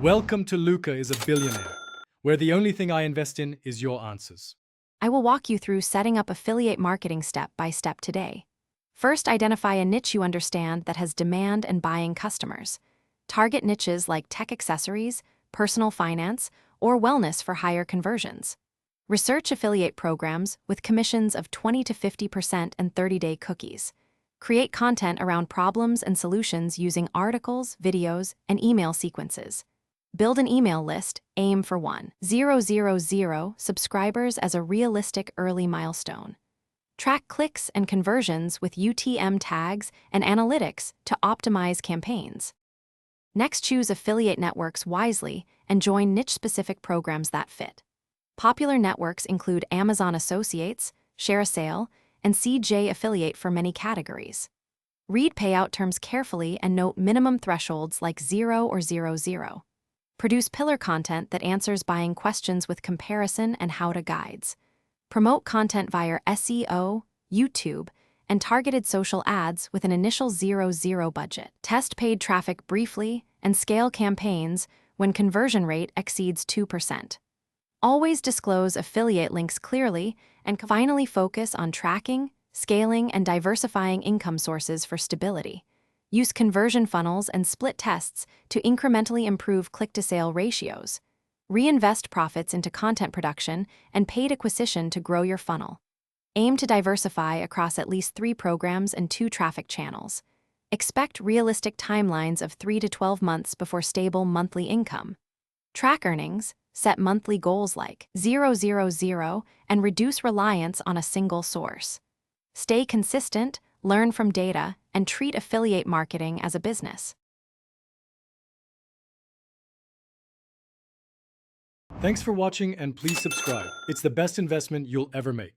Welcome to Luca is a Billionaire, where the only thing I invest in is your answers. I will walk you through setting up affiliate marketing step by step today. First, identify a niche you understand that has demand and buying customers. Target niches like tech accessories, personal finance, or wellness for higher conversions. Research affiliate programs with commissions of 20 to 50% and 30-day cookies. Create content around problems and solutions using articles, videos, and email sequences. Build an email list, aim for 1,000 subscribers as a realistic early milestone. Track clicks and conversions with UTM tags and analytics to optimize campaigns. Next, choose affiliate networks wisely and join niche-specific programs that fit. Popular networks include Amazon Associates, Share a Sale, and CJ Affiliate for many categories. Read payout terms carefully and note minimum thresholds like 0 or 00. Produce pillar content that answers buying questions with comparison and how-to guides. Promote content via SEO, YouTube, and targeted social ads with an initial 0 budget. Test paid traffic briefly and scale campaigns when conversion rate exceeds 2%. Always disclose affiliate links clearly and finally focus on tracking, scaling, and diversifying income sources for stability. Use conversion funnels and split tests to incrementally improve click-to-sale ratios. Reinvest profits into content production and paid acquisition to grow your funnel. Aim to diversify across at least 3 programs and 2 traffic channels. Expect realistic timelines of 3 to 12 months before stable monthly income. Track earnings, set monthly goals like 0, and reduce reliance on a single source. Stay consistent, learn from data, and treat affiliate marketing as a business. Thanks for watching and please subscribe. It's the best investment you'll ever make.